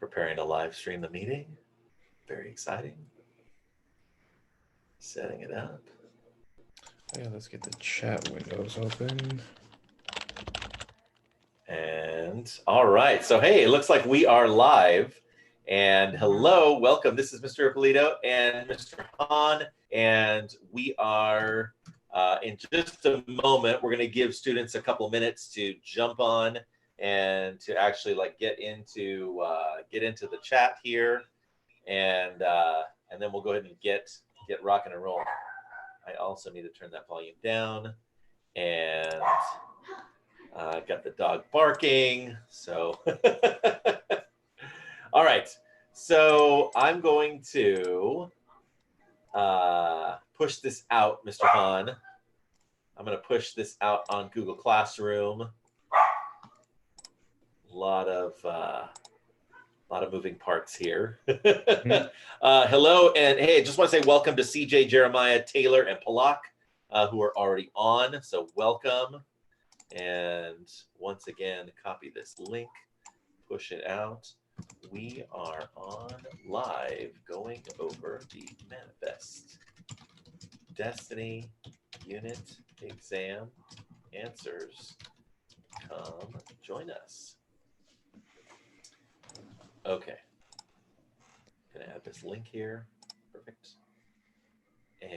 Preparing to live stream the meeting. Very exciting. Setting it up. Yeah, let's get the chat windows open. And all right. So, hey, it looks like we are live. And hello, welcome. This is Mr. Ippolito and Mr. Hahn. And we are, in just a moment, we're going to give students a couple minutes to jump on and to actually get into the chat here. And then we'll go ahead and get rocking and rolling. I also need to turn that volume down. And got the dog barking. So, all right. So I'm going to push this out, Mr. Hahn. I'm going to push this out on Google Classroom. A lot of moving parts here. Hello, and hey, just want to say welcome to CJ, Jeremiah, Taylor, and Palak, who are already on. So welcome. And once again, copy this link, push it out. We are on live going over the Manifest Destiny Unit Exam answers. Come join us. Okay. Gonna add this link here. Perfect. And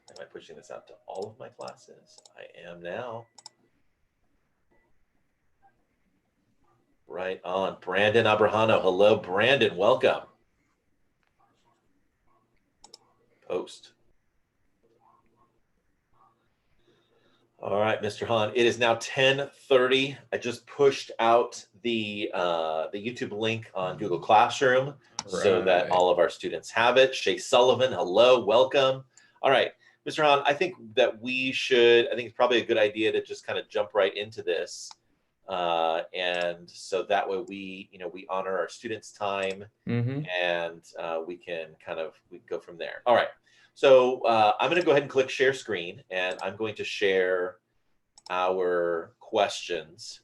am I pushing this out to all of my classes? I am now. Right on. Brandon Abrahano. Hello, Brandon. Welcome. Post. All right, Mr. Hahn. It is now 10:30. I just pushed out the YouTube link on Google Classroom so that all of our students have it. Shay Sullivan, hello, welcome. All right, Mr. Hahn, I think that I think it's probably a good idea to just kind of jump right into this. And so that way we honor our students' time, and we can we go from there. All right. So I'm going to go ahead and click share screen, and I'm going to share our questions.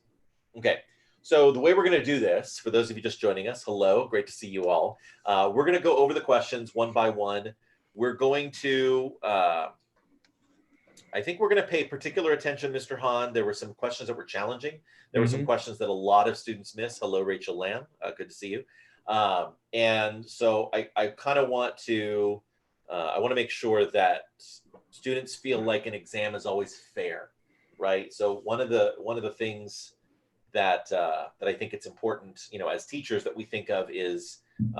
Okay. So the way we're going to do this, for those of you just joining us, hello, great to see you all. We're going to go over the questions one by one. We're going to, I think we're going to pay particular attention, Mr. Hahn. There were some questions that were challenging. There were some questions that a lot of students missed. Hello, Rachel Lamb. Good to see you. And so I kind of want to, I want to make sure that students feel like an exam is always fair, right? So one of the things that I think it's important, as teachers, that we think of is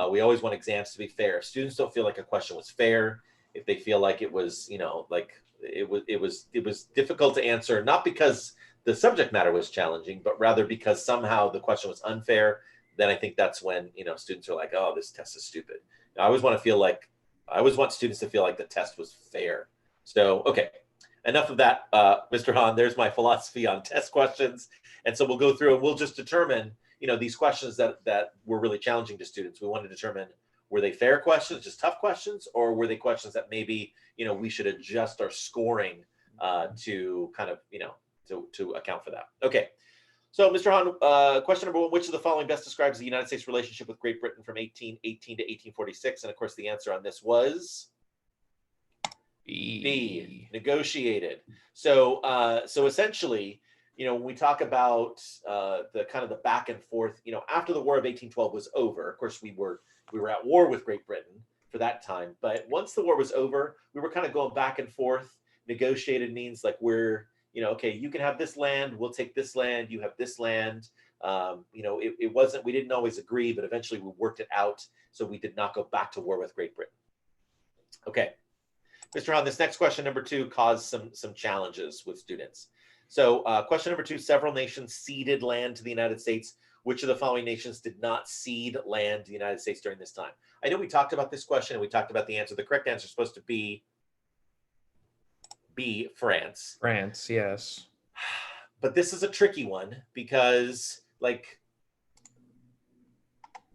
we always want exams to be fair. If students don't feel like a question was fair, if they feel like it was, it was difficult to answer, not because the subject matter was challenging, but rather because somehow the question was unfair, then I think that's when, students are like, oh, this test is stupid. Now, I always want students to feel like the test was fair. So, okay, enough of that, Mr. Hahn. There's my philosophy on test questions. And so we'll go through and we'll just determine, these questions that were really challenging to students. We want to determine, were they fair questions, just tough questions, or were they questions that maybe, we should adjust our scoring to kind of, to account for that. Okay. So, Mr. Hahn, question number one, which of the following best describes the United States relationship with Great Britain from 1818 to 1846? And of course, the answer on this was B, negotiated. So, so essentially, when we talk about the kind of the back and forth, after the War of 1812 was over, of course, we were at war with Great Britain for that time. But once the war was over, we were kind of going back and forth. Negotiated means like we're, okay, you can have this land, we'll take this land, you have this land. It wasn't, we didn't always agree, but eventually we worked it out. So we did not go back to war with Great Britain. Okay, Mr. Hahn, this next question, number two, caused some challenges with students. So question number two, several nations ceded land to the United States. Which of the following nations did not cede land to the United States during this time? I know we talked about this question and we talked about the answer. The correct answer is supposed to be B, France. France, yes. But this is a tricky one because,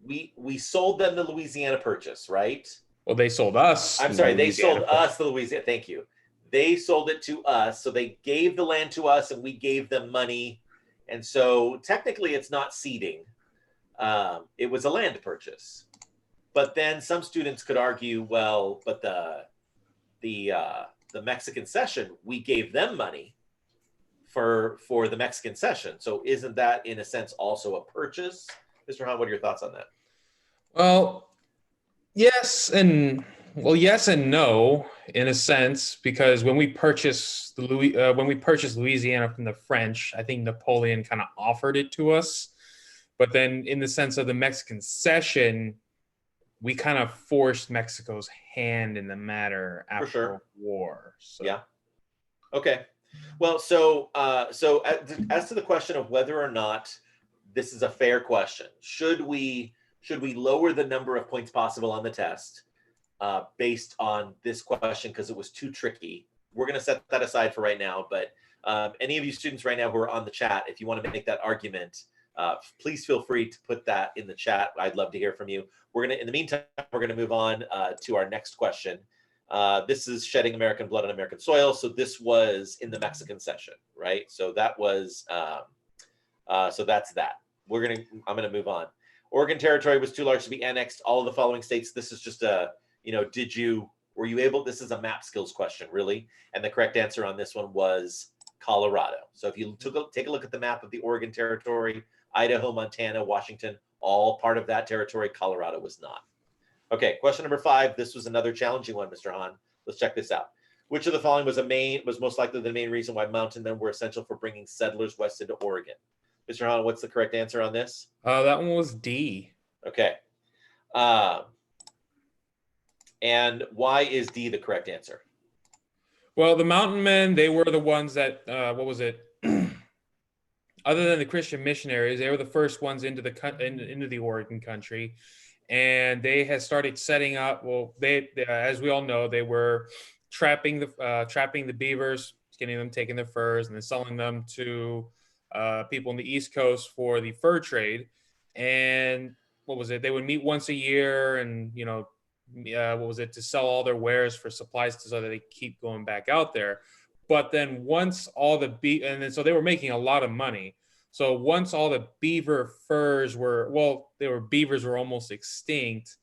we sold them the Louisiana Purchase, right? Well, they sold us. I'm sorry, they sold us the Louisiana. Thank you. They sold it to us, so they gave the land to us, and we gave them money. And so technically it's not ceding. It was a land purchase. But then some students could argue, well, but the Mexican cession, we gave them money for the Mexican cession. So isn't that in a sense also a purchase? Mr. Hahn, what are your thoughts on that? Well, yes and no in a sense, because when we purchased Louisiana from the French, I think Napoleon kind of offered it to us. But then in the sense of the Mexican cession, we kind of forced Mexico's hand in the matter For after sure. the war. So Yeah. Okay. Well, as to the question of whether or not this is a fair question, should we lower the number of points possible on the test based on this question because it was too tricky? We're going to set that aside for right now. But any of you students right now who are on the chat, if you want to make that argument, please feel free to put that in the chat. I'd love to hear from you. In the meantime, we're gonna move on to our next question. This is shedding American blood on American soil. So this was in the Mexican cession, right? So that was, so that's that. I'm gonna move on. Oregon Territory was too large to be annexed all of the following states. This is just were you able, this is a map skills question, really. And the correct answer on this one was Colorado. So if you take a look at the map of the Oregon Territory, Idaho, Montana, Washington, all part of that territory. Colorado was not. Okay, question number 5. This was another challenging one, Mr. Hahn. Let's check this out. Which of the following was most likely the main reason why mountain men were essential for bringing settlers west into Oregon? Mr. Hahn, what's the correct answer on this? that one was D. Okay. And why is D the correct answer? Well, the mountain men, they were the ones that, what was it? Other than the Christian missionaries, they were the first ones into the Oregon country. And they had started setting up, well, they as we all know, they were trapping the beavers, getting them, taking their furs, and then selling them to people on the East Coast for the fur trade. And what was it? They would meet once a year and, what was it, to sell all their wares for supplies so that they keep going back out there. But then once all the and then so they were making a lot of money. So once all the beaver furs beavers were almost extinct,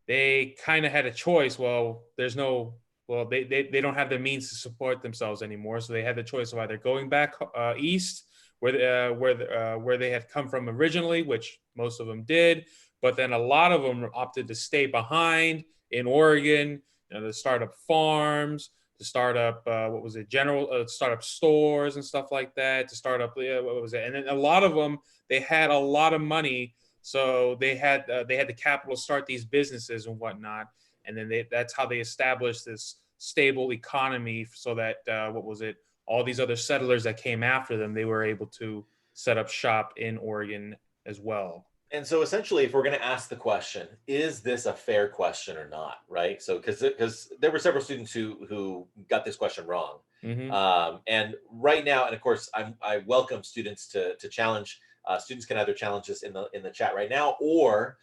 they kind of had a choice. Well, they don't have the means to support themselves anymore. So they had the choice of either going back east where they had come from originally, which most of them did, but then a lot of them opted to stay behind in Oregon, to start up farms, to start up start up stores and stuff like that, to start up what was it? And then a lot of them, they had a lot of money, so they had the capital to start these businesses and whatnot, and then that's how they established this stable economy, so that all these other settlers that came after them, they were able to set up shop in Oregon as well. And so essentially, if we're going to ask the question, is this a fair question or not, right? So because there were several students who got this question wrong. Mm-hmm. And right now, and of course, I welcome students to challenge. Students can either challenge us in the chat right now, or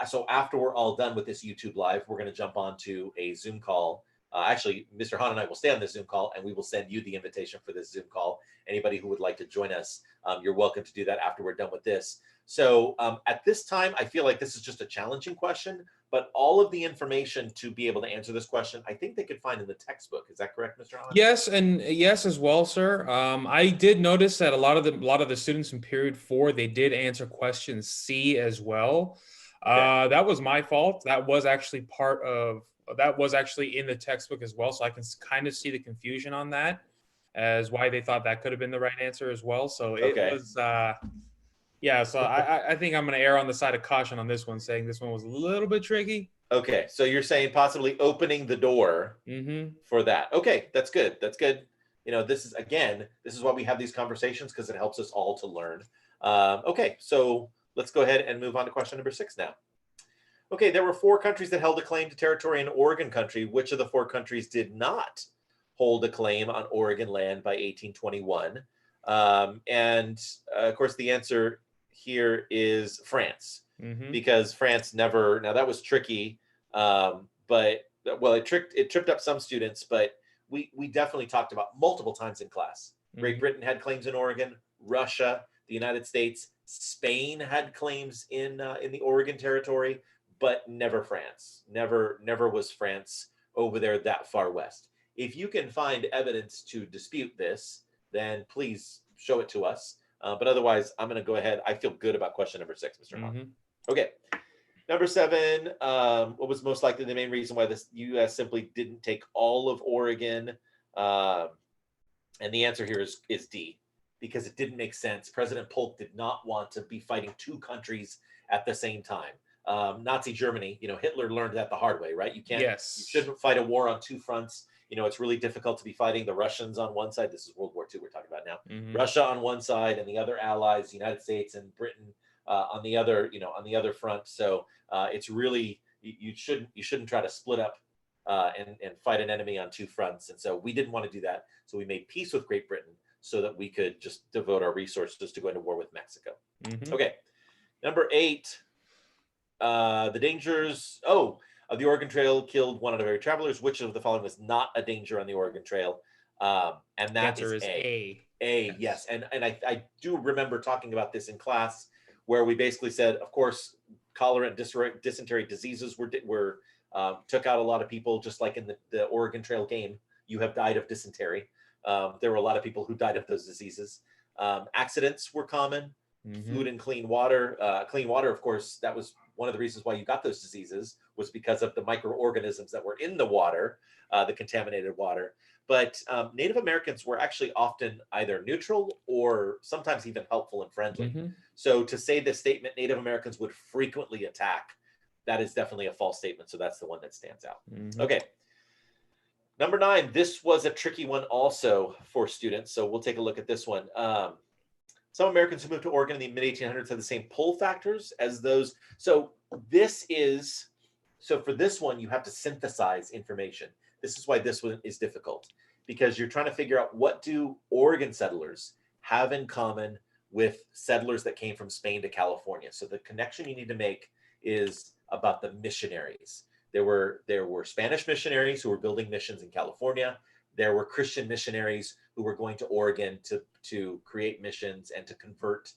so after we're all done with this YouTube live, we're going to jump onto a Zoom call. Actually, Mr. Hahn and I will stay on this Zoom call, and we will send you the invitation for this Zoom call. Anybody who would like to join us, you're welcome to do that after we're done with this. So at this time, I feel like this is just a challenging question, but all of the information to be able to answer this question, I think they could find in the textbook. Is that correct, Mr. Hahn? Yes, and yes as well, sir. I did notice that a lot of the students in period 4, they did answer question C as well. Okay. That was my fault. That was actually in the textbook as well. So I can kind of see the confusion on that as why they thought that could have been the right answer as well. So it was, yeah. So I think I'm going to err on the side of caution on this one, saying this one was a little bit tricky. Okay. So you're saying possibly opening the door for that. Okay. That's good. That's good. This is why we have these conversations, because it helps us all to learn. Okay. So let's go ahead and move on to question number 6 now. Okay, there were 4 countries that held a claim to territory in Oregon country. Which of the 4 countries did not hold a claim on Oregon land by 1821? Of course, the answer here is France, because France never. Now that was tricky, it tripped up some students, but we definitely talked about multiple times in class. Great Britain had claims in Oregon, Russia, the United States, Spain had claims in the Oregon Territory, but never France. Never was France over there that far west. If you can find evidence to dispute this, then please show it to us. But otherwise, I'm going to go ahead. I feel good about question number 6, Mr. Hahn. Okay. Number 7, what was most likely the main reason why the U.S. simply didn't take all of Oregon? And the answer here is D, because it didn't make sense. President Polk did not want to be fighting 2 countries at the same time. Nazi Germany, Hitler learned that the hard way, right? You shouldn't fight a war on 2 fronts. It's really difficult to be fighting the Russians on one side. This is World War II we're talking about now. Russia on one side and the other allies, the United States and Britain on the other front. So it's really, you shouldn't try to split up and fight an enemy on 2 fronts. And so we didn't want to do that. So we made peace with Great Britain so that we could just devote our resources to go into war with Mexico. Okay. Number 8, the dangers of the Oregon Trail killed 1 out of every travelers. Which of the following was not a danger on the Oregon Trail? And that is A. Yes. And I do remember talking about this in class, where we basically said, of course, cholera and dysentery diseases were took out a lot of people, just like in the Oregon Trail game. You have died of dysentery. There were a lot of people who died of those diseases. Accidents were common. Food and clean water. Clean water, of course, that was one of the reasons why you got those diseases, was because of the microorganisms that were in the water, the contaminated water. But Native Americans were actually often either neutral or sometimes even helpful and friendly. So to say the statement Native Americans would frequently attack, that is definitely a false statement. So that's the one that stands out. Okay. Number 9, this was a tricky one also for students. So we'll take a look at this one. Some Americans who moved to Oregon in the mid-1800s had the same pull factors as those. So for this one, you have to synthesize information. This is why this one is difficult, because you're trying to figure out, what do Oregon settlers have in common with settlers that came from Spain to California? So the connection you need to make is about the missionaries. There were Spanish missionaries who were building missions in California. There were Christian missionaries who were going to Oregon to create missions and to convert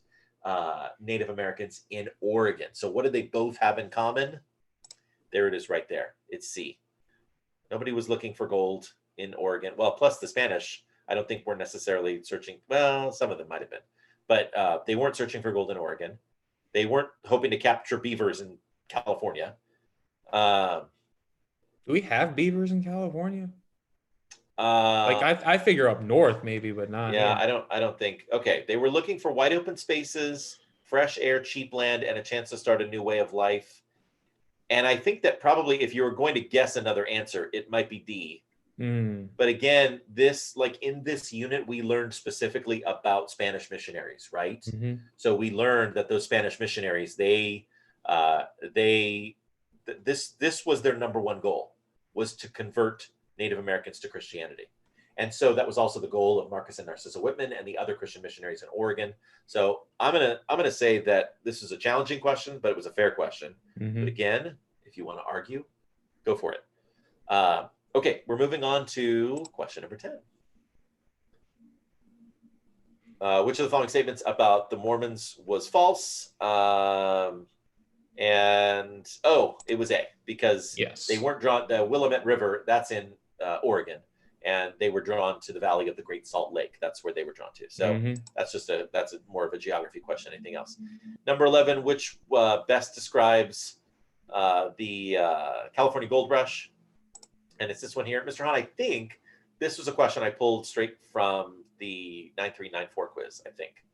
Native Americans in Oregon. So what do they both have in common? There it is right there. It's C. Nobody was looking for gold in Oregon. Well, plus the Spanish, I don't think were necessarily searching. Well, some of them might have been, but they weren't searching for gold in Oregon. They weren't hoping to capture beavers in California. Do we have beavers in California? I figure up north maybe, but not. Yeah, I don't think. Okay, they were looking for wide open spaces, fresh air, cheap land, and a chance to start a new way of life. And I think that probably, if you were going to guess another answer, it might be D. But again, in this unit, we learned specifically about Spanish missionaries, right? So we learned that those Spanish missionaries, this was their number 1 goal, was to convert Native Americans to Christianity. And so that was also the goal of Marcus and Narcissa Whitman and the other Christian missionaries in Oregon. So I'm gonna say that this is a challenging question, but it was a fair question. But again, if you want to argue, go for it. Okay, we're moving on to question number 10. Which of the following statements about the Mormons was false? And it was A, because they weren't drawn. The Willamette River, that's in Oregon, and they were drawn to the Valley of the Great Salt Lake. That's where they were drawn to. So that's more of a geography question than anything else. Number 11, which best describes the California Gold Rush? And it's this one here, Mr. Hahn. I think this was a question I pulled straight from the 9394 quiz. I think.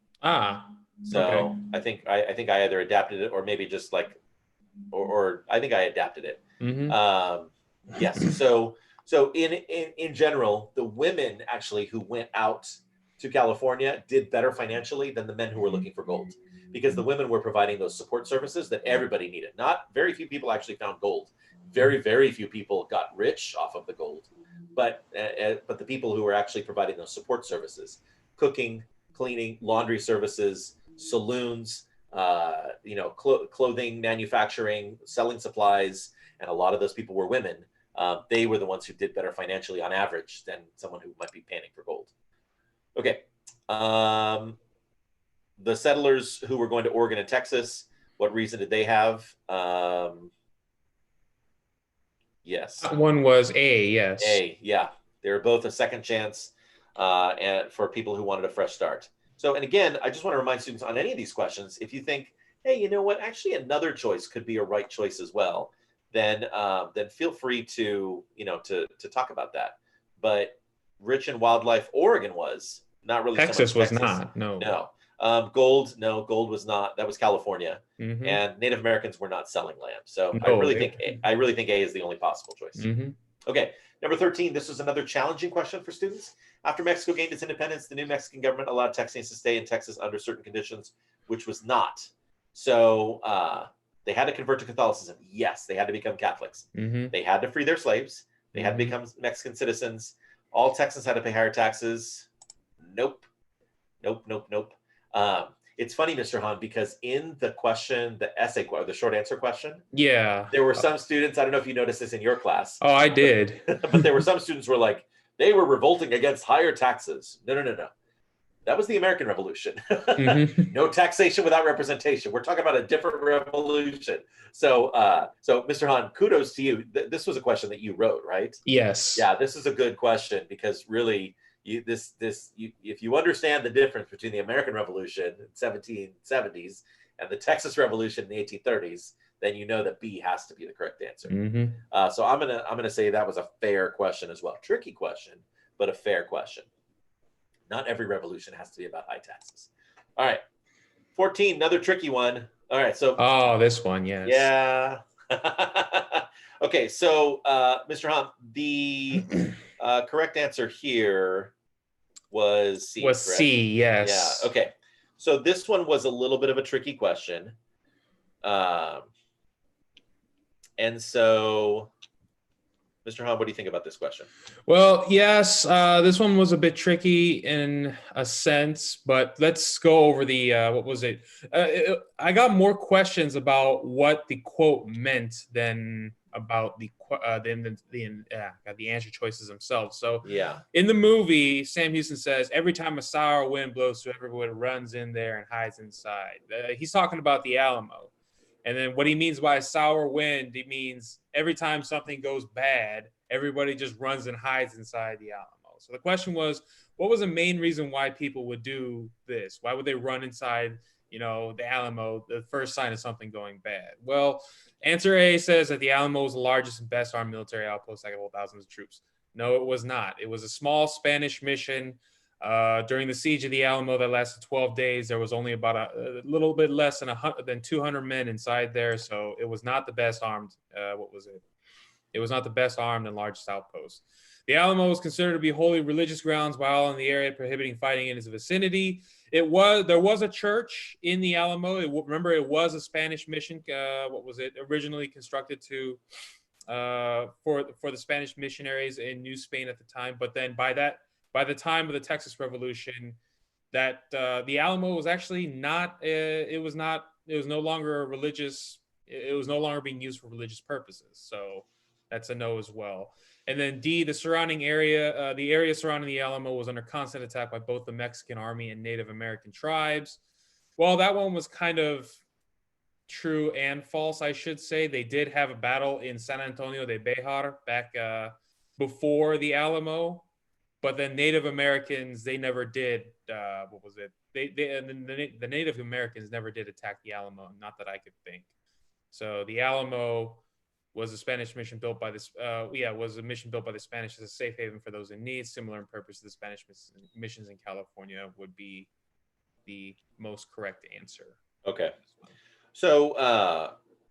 So okay. I think I either adapted it or maybe just or I think I adapted it. Yes. So in general, the women actually who went out to California did better financially than the men who were looking for gold, because the women were providing those support services that everybody needed. Not very few people actually found gold. Very, very few people got rich off of the gold, but the people who were actually providing those support services, cooking, cleaning, laundry services, saloons, clothing manufacturing, selling supplies, and a lot of those people were women. They were the ones who did better financially on average than someone who might be panning for gold. Okay. the settlers who were going to Oregon and Texas, what reason did they have? Yes. That one was A, yes. Yeah. They were both a second chance and for people who wanted a fresh start. So, and again, I just want to remind students on any of these questions, if you think, hey, you know what, actually another choice could be a right choice as well, then feel free to, to talk about that. But rich in wildlife, Oregon was not really. Texas so much was Texas. not. No. Gold was not. That was California, Mm-hmm. and Native Americans were not selling land. So No, I really think A is the only possible choice. Mm-hmm. Okay, number 13. This was another challenging question for students. After Mexico gained its independence, the new Mexican government allowed Texans to stay in Texas under certain conditions, which was not. So they had to convert to Catholicism. Yes, they had to become Catholics. Mm-hmm. They had to free their slaves. They had to become Mexican citizens. All Texans had to pay higher taxes. Nope. It's funny, Mr. Hahn, because in the question, the essay, or the short answer question, there were some students, I don't know if you noticed this in your class. Oh, I did. But there were some students who were like, they were revolting against higher taxes. No. That was the American Revolution. Mm-hmm. No taxation without representation. We're talking about a different revolution. So Mr. Hahn, kudos to you. This was a question that you wrote, right? Yes. Yeah, this is a good question because really, if you understand the difference between the American Revolution in 1770s and the Texas Revolution in the 1830s, then you know that B has to be the correct answer. Mm-hmm. So I'm gonna say that was a fair question as well. Tricky question, but a fair question. Not every revolution has to be about high taxes. All right, 14, another tricky one. All right, so this one, yes. Yeah. Okay, so Mr. Hahn, the correct answer here was C. Was correct? C, yes. Yeah. Okay. So this one was a little bit of a tricky question, and so, Mr. Hahn, what do you think about this question? Well, yes, this one was a bit tricky in a sense, but let's go over the what was it? I got more questions about what the quote meant than about the answer choices themselves. So yeah, in the movie, Sam Houston says, "Every time a sour wind blows through, everyone runs in there and hides inside." He's talking about the Alamo. And then what he means by sour wind, he means every time something goes bad, everybody just runs and hides inside the Alamo. So the question was, what was the main reason why people would do this? Why would they run inside, the Alamo, the first sign of something going bad? Well, answer A says that the Alamo was the largest and best armed military outpost that could hold thousands of troops. No, it was not. It was a small Spanish mission. During the siege of the Alamo that lasted 12 days, there was only about a little bit less than 200 men inside there. So it was not the best armed. It was not the best armed and largest outpost. The Alamo was considered to be wholly religious grounds by all in the area, prohibiting fighting in its vicinity. There was a church in the Alamo. Remember, it was a Spanish mission. Originally constructed for the Spanish missionaries in New Spain at the time. But then by the time of the Texas Revolution, that the Alamo was actually not. It was no longer religious. It was no longer being used for religious purposes. So that's a no as well. And then D, the area surrounding the Alamo was under constant attack by both the Mexican army and Native American tribes. Well, that one was kind of true and false, I should say. They did have a battle in San Antonio de Béjar back before the Alamo. But then Native Americans, they never did. The Native Americans never did attack the Alamo, not that I could think. So the Alamo was a Spanish mission built by this. Was a mission built by the Spanish as a safe haven for those in need. Similar in purpose to the Spanish missions in California would be the most correct answer. Okay. So,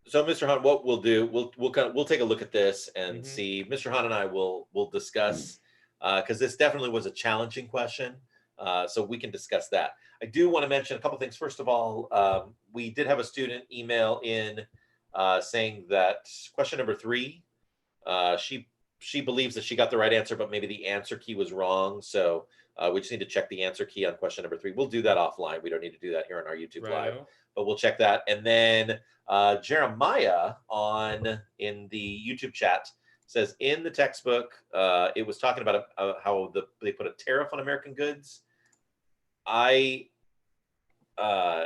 Mr. Hahn, what we'll do, we'll take a look at this and see. Mr. Hahn and I will discuss. Because this definitely was a challenging question, so we can discuss that. I do want to mention a couple things. First of all, we did have a student email in saying that question number 3, she believes that she got the right answer, but maybe the answer key was wrong. So we just need to check the answer key on question number 3. We'll do that offline. We don't need to do that here on our YouTube Live, but we'll check that. And then Jeremiah in the YouTube chat says in the textbook, it was talking about how they put a tariff on American goods. I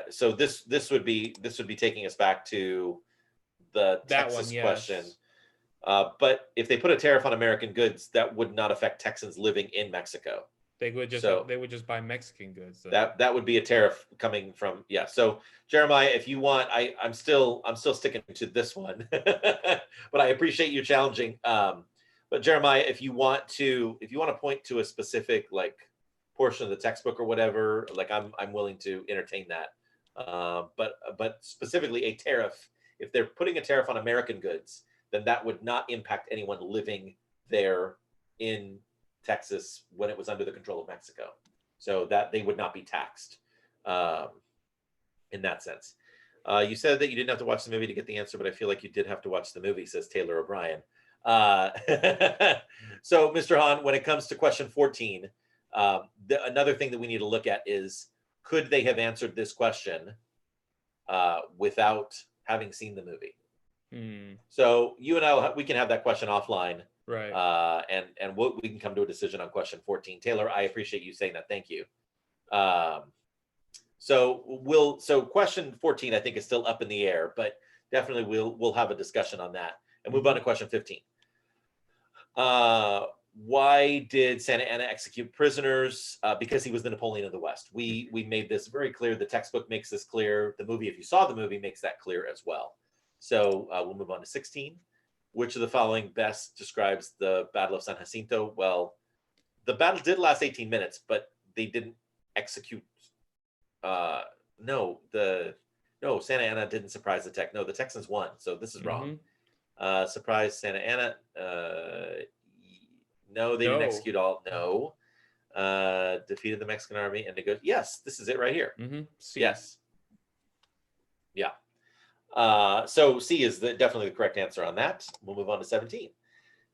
so this would be taking us back to the That Texas one, question. yes. But if they put a tariff on American goods, that would not affect Texans living in Mexico. They would just buy Mexican goods. So. That would be a tariff coming from, yeah. So Jeremiah, if you want, I'm still sticking to this one, but I appreciate you challenging. But Jeremiah, if you want to point to a specific like portion of the textbook or whatever, like I'm willing to entertain that. But specifically a tariff, if they're putting a tariff on American goods, then that would not impact anyone living there in Texas when it was under the control of Mexico. So that they would not be taxed in that sense. You said that you didn't have to watch the movie to get the answer, but I feel like you did have to watch the movie, says Taylor O'Brien. So, Mr. Hahn, when it comes to question 14, another thing that we need to look at is, could they have answered this question without having seen the movie? So you and I, we can have that question offline, right? And we can come to a decision on question 14. Taylor, I appreciate you saying that. Thank you. So question 14, I think, is still up in the air, but definitely we'll have a discussion on that and move on to question 15. Why did Santa Anna execute prisoners? Because he was the Napoleon of the West. We made this very clear. The textbook makes this clear. The movie, if you saw the movie, makes that clear as well. So we'll move on to 16. Which of the following best describes the Battle of San Jacinto? Well, the battle did last 18 minutes, but they didn't execute. No, Santa Anna didn't surprise the Tex. No, the Texans won. So this is wrong. Surprise Santa Anna. No, they didn't execute all. No. Defeated the Mexican army and they go, yes, this is it right here. Yes. Yeah. So C is definitely the correct answer on that. We'll move on to 17.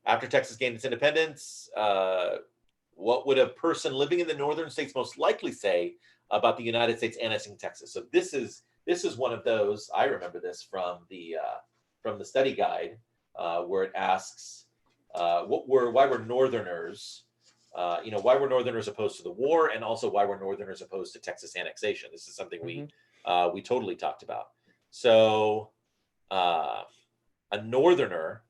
After Texas gained its independence, what would a person living in the northern states most likely say about the United States annexing Texas? So this is one of those. I remember this from the study guide where it asks why were Northerners why were Northerners opposed to the war, and also why were Northerners opposed to Texas annexation. This is something we totally talked about. So a Northerner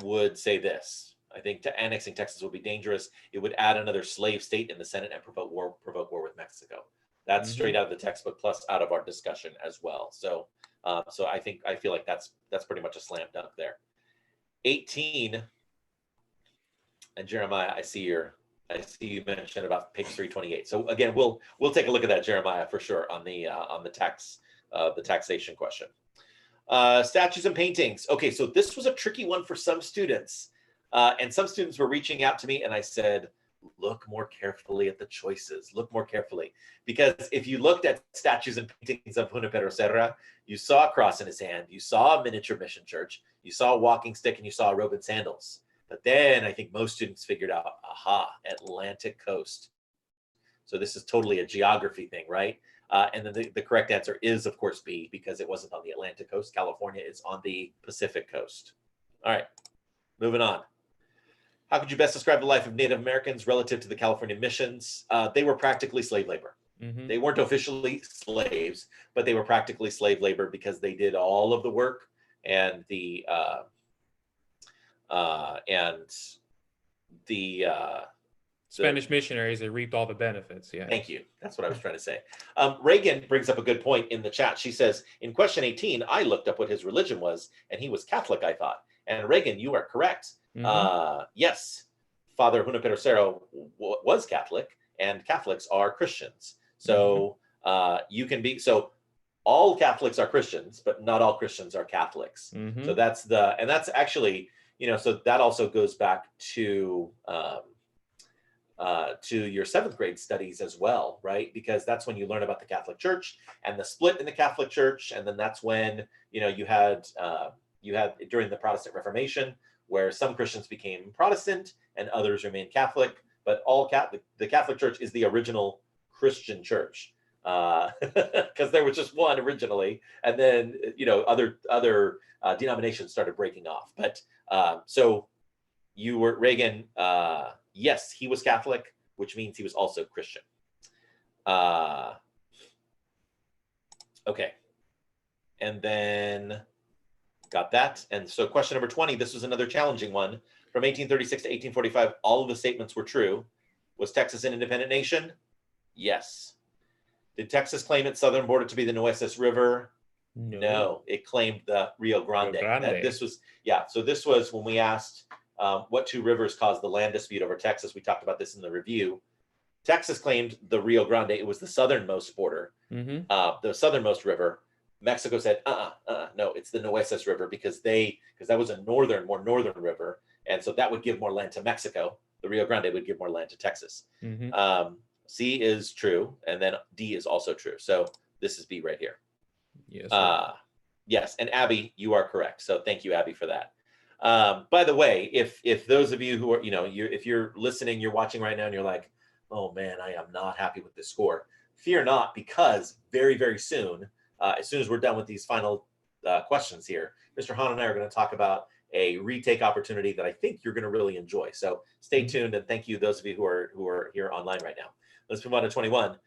would say this: I think annexing Texas would be dangerous. It would add another slave state in the Senate and provoke war with Mexico. That's straight out of the textbook, plus out of our discussion as well. So, I feel like that's pretty much a slam dunk there. 18, and Jeremiah, I see you mentioned about page 328. So again, we'll take a look at that, Jeremiah, for sure on the taxation question. Statues and paintings. Okay, so this was a tricky one for some students, and some students were reaching out to me, and I said, look more carefully at the choices. Look more carefully, because if you looked at statues and paintings of Junipero Serra, you saw a cross in his hand, you saw a miniature mission church, you saw a walking stick, and you saw a robe and sandals. But then I think most students figured out, aha, Atlantic coast. So this is totally a geography thing, right? And then the correct answer is, of course, B, because it wasn't on the Atlantic coast. California is on the Pacific coast. All right, moving on. How could you best describe the life of Native Americans relative to the California missions? They were practically slave labor. They weren't officially slaves, but they were practically slave labor because they did all of the work, and the Spanish missionaries, they reaped all the benefits. Yeah. Thank you. That's what I was trying to say. Reagan brings up a good point in the chat. She says, in question 18, I looked up what his religion was, and he was Catholic, I thought. And Reagan, you are correct. Yes, Father Junipero Serra was Catholic, and Catholics are Christians. So you can be, so all Catholics are Christians, but not all Christians are Catholics. So that's actually, so that also goes back to your 7th grade studies as well, right? Because that's when you learn about the Catholic Church and the split in the Catholic Church. And then that's when, you had during the Protestant Reformation, where some Christians became Protestant and others remained Catholic, but the Catholic Church is the original Christian church, because there was just one originally, and then other denominations started breaking off. But so you were Reagan. Yes, he was Catholic, which means he was also Christian. Okay. And then got that. And so question number 20, this was another challenging one. From 1836 to 1845, all of the statements were true. Was Texas an independent nation? Yes. Did Texas claim its southern border to be the Nueces River? No. It claimed the Rio Grande. This was, yeah. So this was when we asked what two rivers caused the land dispute over Texas. We talked about this in the review. Texas claimed the Rio Grande. It was the southernmost border, the southernmost river. Mexico said, no, it's the Nueces River because that was a more northern river. And so that would give more land to Mexico. The Rio Grande would give more land to Texas. C is true. And then D is also true. So this is B right here. Yes. Yes. And Abby, you are correct. So thank you, Abby, for that. By the way, if those of you who are, if you're listening, you're watching right now and you're like, oh man, I am not happy with this score. Fear not, because very, very soon, as soon as we're done with these final questions here, Mr. Hahn and I are going to talk about a retake opportunity that I think you're going to really enjoy. So stay tuned, and thank you, those of you who are here online right now. Let's move on to 21.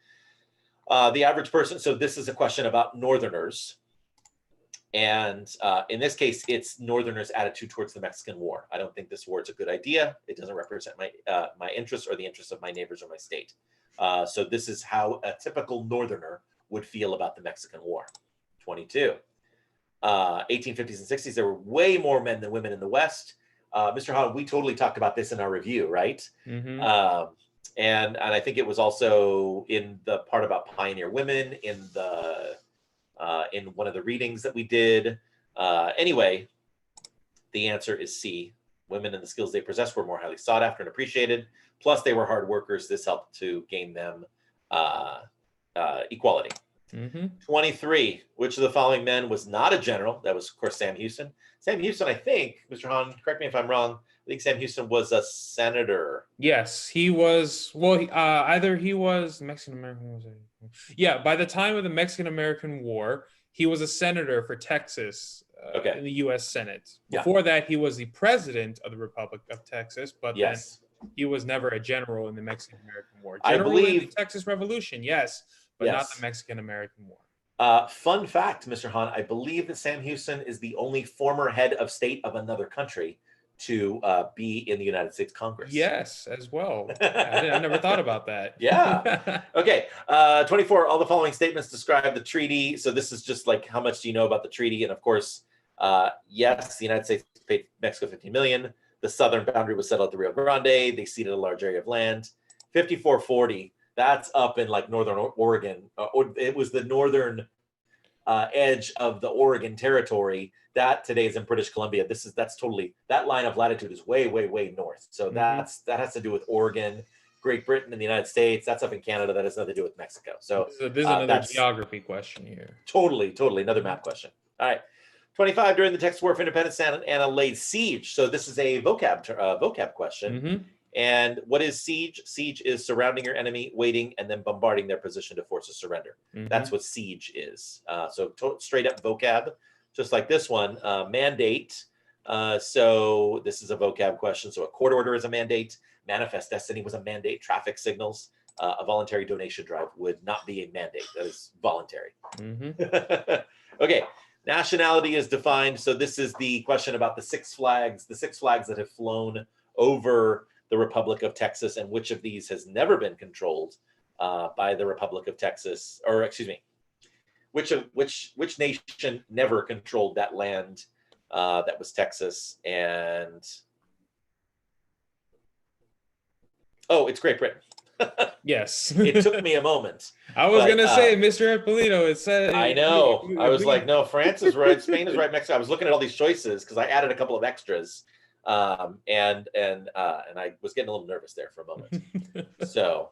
The average person. So this is a question about Northerners. And in this case, it's Northerners' attitude towards the Mexican War. I don't think this war is a good idea. It doesn't represent my interests or the interests of my neighbors or my state. So this is how a typical Northerner would feel about the Mexican War. 22. 1850s and 60s, there were way more men than women in the West. Mr. Hahn, we totally talked about this in our review, right? And I think it was also in the part about pioneer women in one of the readings that we did. Anyway, the answer is C. Women and the skills they possessed were more highly sought after and appreciated. Plus, they were hard workers. This helped to gain them equality. 23. Which of the following men was not a general? That was, of course, Sam Houston. Sam Houston, I think, Mr. Hahn, correct me if I'm wrong, I think Sam Houston was a senator. Yes, he was. Well, either he was Mexican American. Yeah, by the time of the Mexican American War, he was a senator for Texas in the U.S. Senate. Before that, he was the president of the Republic of Texas, but then he was never a general in the Mexican American War. General in the Texas Revolution, yes, but not the Mexican American War. Fun fact, Mr. Hahn, I believe that Sam Houston is the only former head of state of another country to be in the United States Congress. Yes, as well. I never thought about that. Yeah. Okay. 24. All the following statements describe the treaty. So this is just like, how much do you know about the treaty? And of course, yes, the United States paid Mexico $15 million. The southern boundary was settled at the Rio Grande. They ceded a large area of land. 5440. That's up in like northern Oregon. It was the northern edge of the Oregon territory. That today is in British Columbia. That's totally, that line of latitude is way, way, way north. So that has to do with Oregon, Great Britain, and the United States. That's up in Canada. That has nothing to do with Mexico. So this is another geography question here. Totally another map question. All right. 25. During the Texas War of Independence, Santa Anna laid siege. So this is a vocab question. And what is siege? Siege is surrounding your enemy, waiting, and then bombarding their position to force a surrender. That's what siege is. So straight up vocab, just like this one. Mandate. So this is a vocab question. So a court order is a mandate. Manifest destiny was a mandate. Traffic signals. A voluntary donation drive would not be a mandate. That is voluntary. Okay. Nationality is defined. So this is the question about the six flags that have flown over the Republic of Texas, and which of these has never been controlled by the Republic of Texas, or excuse me, which nation never controlled that land that was Texas? And it's Great Britain. Yes. It took me a moment. I was going to say, Mr. Ippolito, it said. I know. I was like, no, France is right. Spain is right. Mexico. I was looking at all these choices because I added a couple of extras. And I was getting a little nervous there for a moment. So,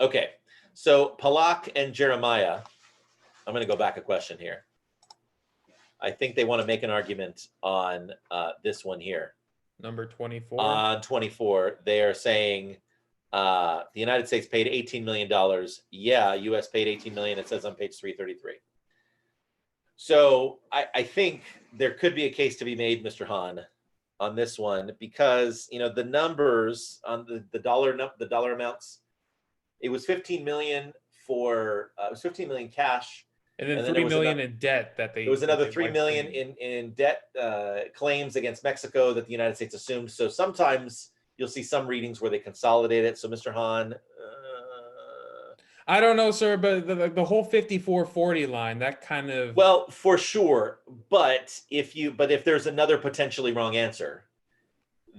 okay. So Palak and Jeremiah, I'm going to go back a question here. I think they want to make an argument on this one here. Number 24. On 24, they are saying the United States paid $18 million. Yeah, U.S. paid $18 million. It says on page 333. So I think there could be a case to be made, Mr. Hahn, on this one, because the numbers on the dollar amounts, it was 15 million for it was 15 million cash And then And then 3 million in debt that there was another 3 wiped million clean. in debt claims against Mexico that the United States assumed. So sometimes you'll see some readings where they consolidate it. So Mr. Hahn, I don't know, sir, but the whole 5440 line, that kind of. well, for sure. But if there's another potentially wrong answer,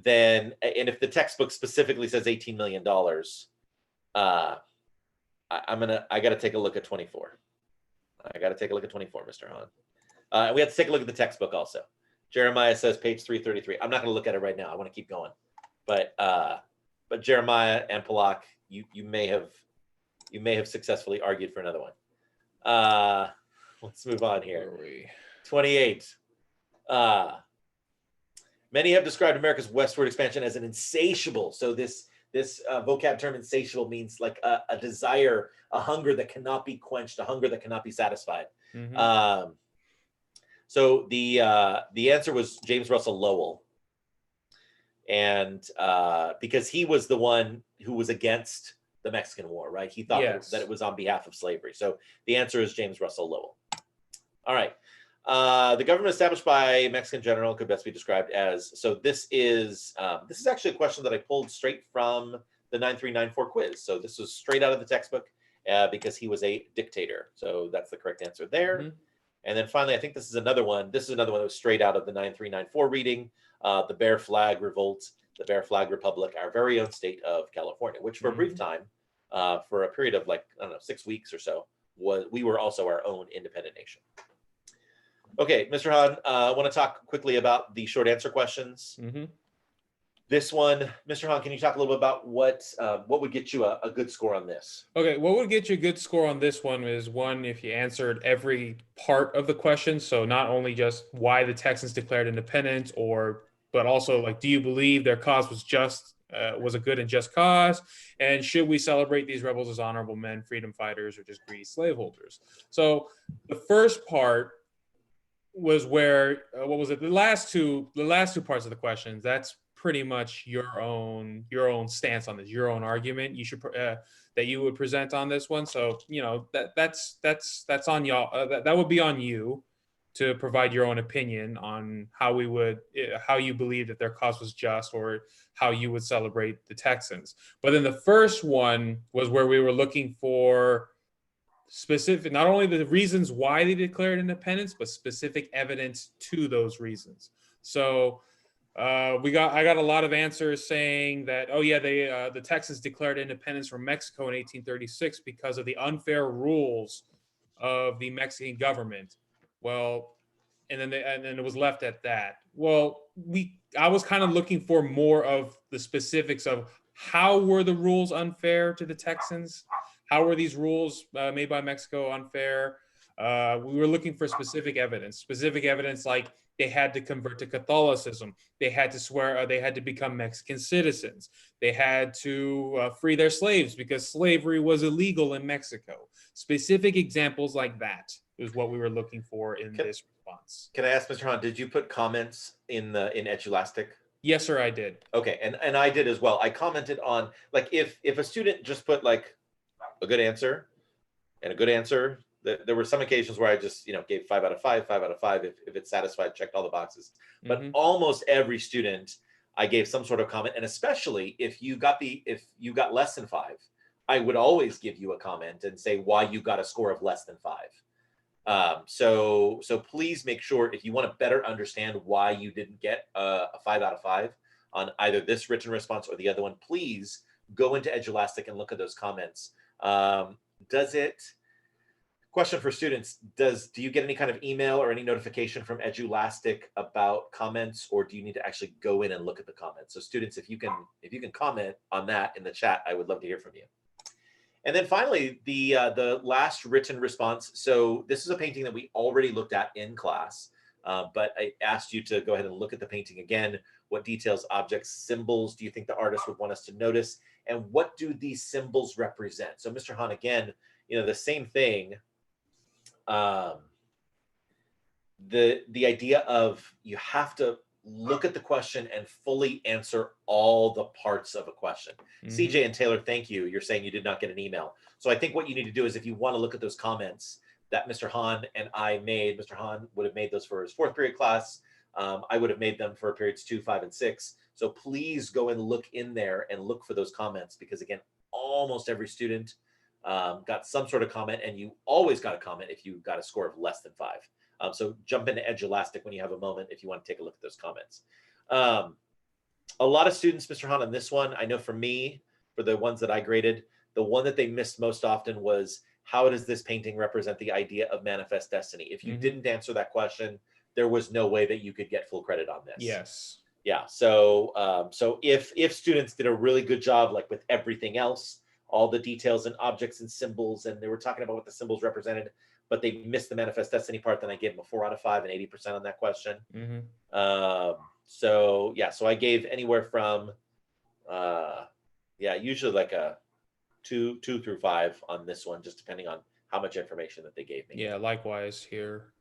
then, and if the textbook specifically says $18 million, I got to take a look at 24. I got to take a look at 24, Mr. Hahn. And we have to take a look at the textbook also. Jeremiah says page 333. I'm not going to look at it right now. I want to keep going. But Jeremiah and Palak, you may have successfully argued for another one. Let's move on here. 28. Many have described America's westward expansion as an insatiable. So this vocab term insatiable means like a desire, a hunger that cannot be quenched, a hunger that cannot be satisfied. Mm-hmm. So the answer was James Russell Lowell. And because he was the one who was against the Mexican War, right? He thought that it was on behalf of slavery. So the answer is James Russell Lowell. All right. The government established by Mexican general could best be described as, so this is actually a question that I pulled straight from the 9394 quiz. So this was straight out of the textbook because he was a dictator. So that's the correct answer there. Mm-hmm. And then finally, I think this is another one. This is another one that was straight out of the 9394 reading, the Bear Flag Revolt, the Bear Flag Republic, our very own state of California, which for a brief time, for a period of 6 weeks or so, we were also our own independent nation. Okay, Mr. Hahn, I want to talk quickly about the short answer questions. Mm-hmm. This one, Mr. Hahn, can you talk a little bit about what would get you a good score on this? Okay, what would get you a good score on this one is one, if you answered every part of the question. So not only just why the Texans declared independence, but also like, do you believe their cause was a good and just cause? And should we celebrate these rebels as honorable men, freedom fighters, or just greedy slaveholders? So the first part was where the last two parts of the questions, that's pretty much your own stance on this, your own argument you should that you would present on this one. So that's on y'all. That would be on you to provide your own opinion on how you believe that their cause was just, or how you would celebrate the Texans. But then the first one was where we were looking for specific, not only the reasons why they declared independence, but specific evidence to those reasons. So I got a lot of answers saying that, oh yeah, the Texans declared independence from Mexico in 1836 because of the unfair rules of the Mexican government. Well, and then it was left at that. Well, I was kind of looking for more of the specifics of how were the rules unfair to the Texans? How were these rules made by Mexico unfair? We were looking for specific evidence like they had to convert to Catholicism. They had to swear, they had to become Mexican citizens. They had to free their slaves because slavery was illegal in Mexico. Specific examples like that is what we were looking for in this response. Can I ask, Mr. Hahn, did you put comments in Edulastic? Yes, sir, I did. Okay, and I did as well. I commented on, like, if a student just put like a good answer and a good answer, there were some occasions where I just gave 5 out of 5 if it's satisfied, checked all the boxes. But almost every student I gave some sort of comment, and especially if you got less than 5, I would always give you a comment and say why you got a score of less than 5. So please make sure, if you want to better understand why you didn't get a 5 out of 5 on either this written response or the other one, please go into Edulastic and look at those comments. Question for students, do you get any kind of email or any notification from Edulastic about comments, or do you need to actually go in and look at the comments? So students, if you can comment on that in the chat, I would love to hear from you. And then finally, the last written response. So this is a painting that we already looked at in class, but I asked you to go ahead and look at the painting again. What details, objects, symbols do you think the artist would want us to notice? And what do these symbols represent? So Mr. Hahn, again, the same thing. The idea of you have to look at the question and fully answer all the parts of a question. CJ and Taylor, thank you. You're saying you did not get an email. So I think what you need to do is, if you want to look at those comments, that Mr. Hahn and I made. Mr. Hahn would have made those for his 4th period class. I would have made them for periods 2, 5, and 6. So please go and look in there and look for those comments, because again, almost every student got some sort of comment, and you always got a comment if you got a score of less than 5. So jump into Edulastic when you have a moment if you want to take a look at those comments. A lot of students, Mr. Hahn, on this one, I know for me, for the ones that I graded, the one that they missed most often was, how does this painting represent the idea of manifest destiny? If you didn't answer that question, there was no way that you could get full credit on this. Yes. Yeah. So so if students did a really good job, like with everything else, all the details and objects and symbols, and they were talking about what the symbols represented, but they missed the manifest destiny part, then I gave them a 4 out of 5 and 80% on that question. So yeah, so I gave anywhere from usually like a 2 through 5 on this one, just depending on how much information that they gave me. Yeah, likewise here.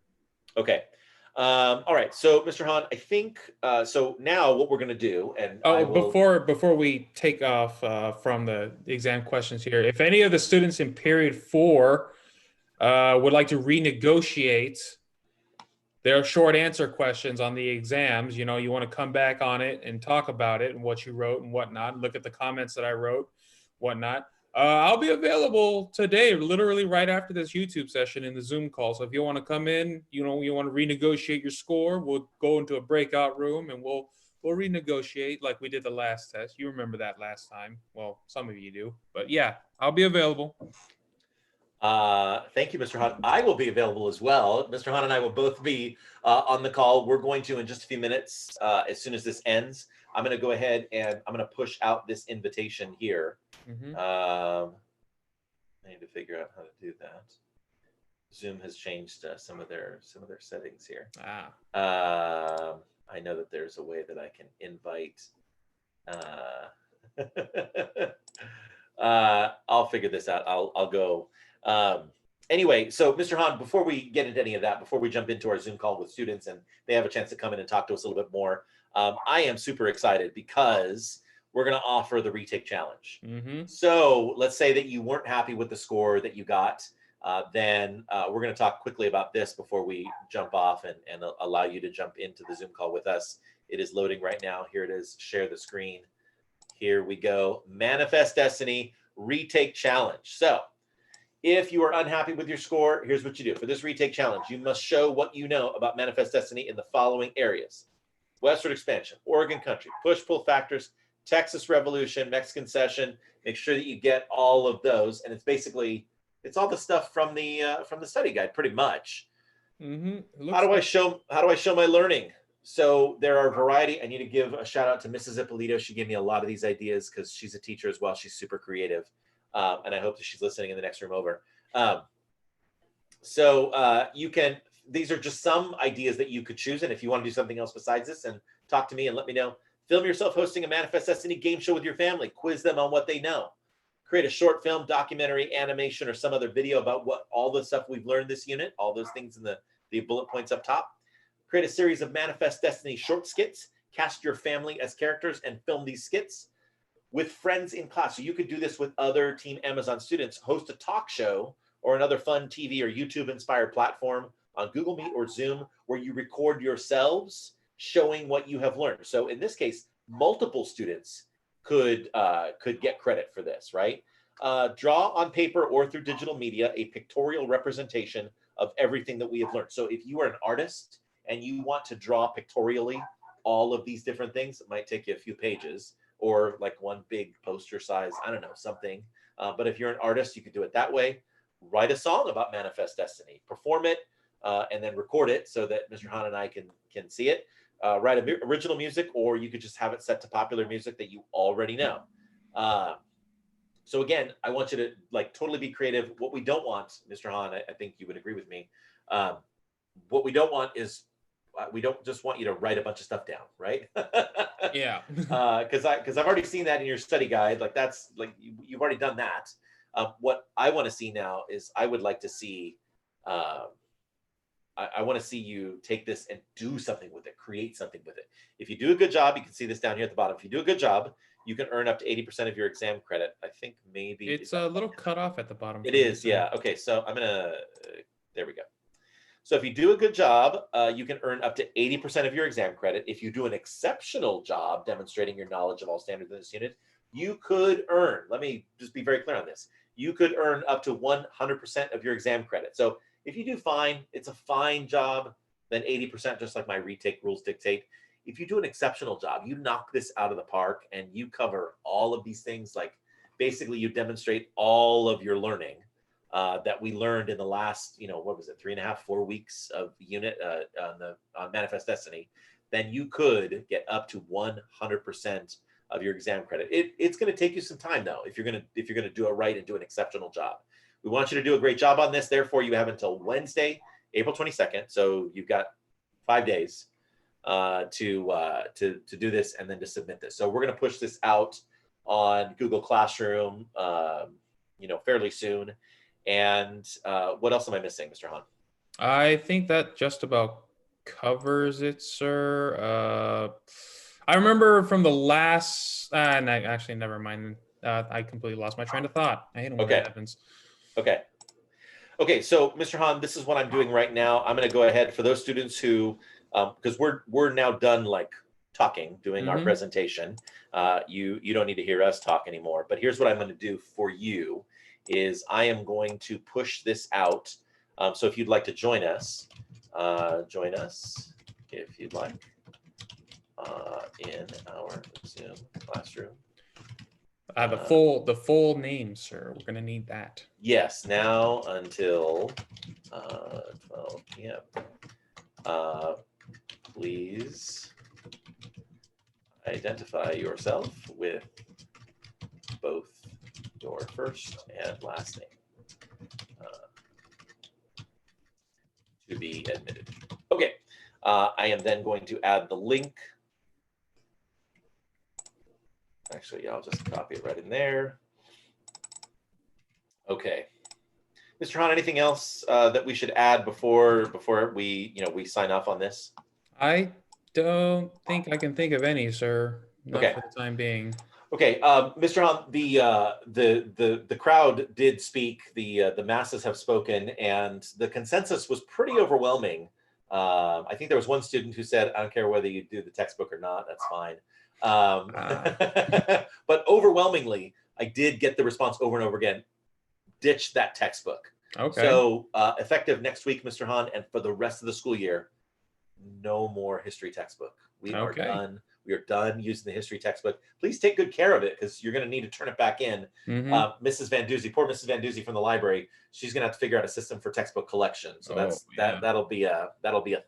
Okay. All right. So, Mr. Hahn, I think so. Now, what we're going to do, and before we take off from the exam questions here, if any of the students in period 4 would like to renegotiate their short answer questions on the exams, you want to come back on it and talk about it and what you wrote and whatnot. Look at the comments that I wrote, whatnot. I'll be available today, literally right after this YouTube session in the Zoom call. So if you want to come in, you want to renegotiate your score, we'll go into a breakout room and we'll renegotiate like we did the last test. You remember that last time. Well, some of you do, but yeah, I'll be available. Thank you, Mr. Hahn. I will be available as well. Mr. Hahn and I will both be on the call. We're going to, in just a few minutes, as soon as this ends, I'm going to go ahead and I'm going to push out this invitation here. I need to figure out how to do that. Zoom has changed some of their settings here. I know that there's a way that I can invite. I'll figure this out. I'll go. Anyway, so Mr. Hahn, before we get into any of that, before we jump into our Zoom call with students and they have a chance to come in and talk to us a little bit more, I am super excited because we're going to offer the retake challenge. So let's say that you weren't happy with the score that you got. Then we're going to talk quickly about this before we jump off and allow you to jump into the Zoom call with us. It is loading right now. Here it is. Share the screen. Here we go. Manifest Destiny retake challenge. So if you are unhappy with your score, here's what you do. For this retake challenge, you must show what you know about Manifest Destiny in the following areas: westward expansion, Oregon country, push-pull factors, Texas Revolution, Mexican Cession. Make sure that you get all of those. And it's all the stuff from the study guide, pretty much. How do I show my learning? So there are a variety. I need to give a shout out to Mrs. Ippolito. She gave me a lot of these ideas because she's a teacher as well. She's super creative. And I hope that she's listening in the next room over. These are just some ideas that you could choose. And if you want to do something else besides this, and talk to me and let me know. Film yourself hosting a Manifest Destiny game show with your family. Quiz them on what they know. Create a short film, documentary, animation, or some other video about what all the stuff we've learned this unit, all those things in the bullet points up top. Create a series of Manifest Destiny short skits. Cast your family as characters and film these skits with friends in class. So you could do this with other Team Amazon students. Host a talk show or another fun TV or YouTube-inspired platform on Google Meet or Zoom where you record yourselves showing what you have learned. So in this case, multiple students could get credit for this, right? Draw on paper or through digital media a pictorial representation of everything that we have learned. So if you are an artist and you want to draw pictorially all of these different things, it might take you a few pages or like one big poster size, I don't know, something. But if you're an artist, you could do it that way. Write a song about Manifest Destiny, perform it, and then record it so that Mr. Hahn and I can see it. Write original music, or you could just have it set to popular music that you already know. So again, I want you to totally be creative. What we don't want, Mr. Hahn, I think you would agree with me. What we don't want is we don't just want you to write a bunch of stuff down, right? Yeah. Because I've already seen that in your study guide. That's you've already done that. What I want to see now is I would like to see. I want to see you take this and do something with it, create something with it. If you do a good job, you can see this down here at the bottom. If you do a good job, you can earn up to 80% of your exam credit. I think maybe it's a little cut off at the bottom. It is, yeah. Okay, so I'm gonna. There we go. So if you do a good job, you can earn up to 80% of your exam credit. If you do an exceptional job demonstrating your knowledge of all standards in this unit, you could earn, let me just be very clear on this, you could earn up to 100% of your exam credit. So if you do fine, it's a fine job, then 80%, just like my retake rules dictate. If you do an exceptional job, you knock this out of the park and you cover all of these things, like basically you demonstrate all of your learning that we learned in the last, what was it, 3.5, 4 weeks of the unit on the Manifest Destiny, then you could get up to 100% of your exam credit. It's going to take you some time though, if you're going to do it right and do an exceptional job. We want you to do a great job on this. Therefore, you have until Wednesday, April 22nd. So you've got 5 days to do this and then to submit this. So we're going to push this out on Google Classroom, fairly soon. And what else am I missing, Mr. Hahn? I think that just about covers it, sir. I remember from the last, actually, never mind. I completely lost my train of thought. I hate when that happens. Okay. So, Mr. Hahn, this is what I'm doing right now. I'm going to go ahead for those students who, because we're now done like talking, doing our presentation. You don't need to hear us talk anymore. But here's what I'm going to do for you is I am going to push this out. So if you'd like to join us if you'd like in our Zoom classroom. The full name, sir. We're gonna need that. Yes, now until 12 p.m. Please identify yourself with both your first and last name to be admitted. Okay, I am then going to add the link. Actually, I'll just copy it right in there. Okay, Mr. Hahn, anything else that we should add before we sign off on this? I don't think I can think of any, sir. Not for the time being. Okay, Mr. Hahn, the crowd did speak. The masses have spoken, and the consensus was pretty overwhelming. I think there was one student who said, "I don't care whether you do the textbook or not. That's fine." But overwhelmingly, I did get the response over and over again: ditch that textbook. Okay. So effective next week, Mr. Hahn, and for the rest of the school year, no more history textbook. We are done. We are done using the history textbook. Please take good care of it because you're going to need to turn it back in. Mrs. Van Duzy, poor Mrs. Van Duzy from the library, she's going to have to figure out a system for textbook collection. So that'll be a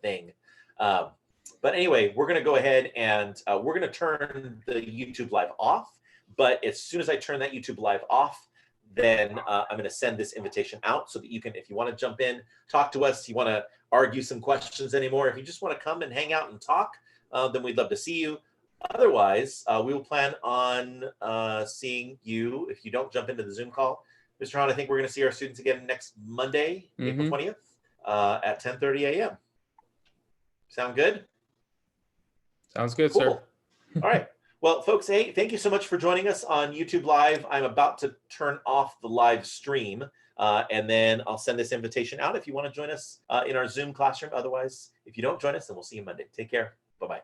thing. But anyway, we're going to go ahead and we're going to turn the YouTube Live off. But as soon as I turn that YouTube Live off, then I'm going to send this invitation out so that you can, if you want to jump in, talk to us, you want to argue some questions anymore, if you just want to come and hang out and talk, then we'd love to see you. Otherwise, we will plan on seeing you if you don't jump into the Zoom call. Mr. Hahn, I think we're going to see our students again next Monday, April 20th at 10:30 a.m. Sound good? Sounds good, cool. Sir. All right. Well, folks, hey, thank you so much for joining us on YouTube Live. I'm about to turn off the live stream, and then I'll send this invitation out if you want to join us in our Zoom classroom. Otherwise, if you don't join us, then we'll see you Monday. Take care. Bye-bye.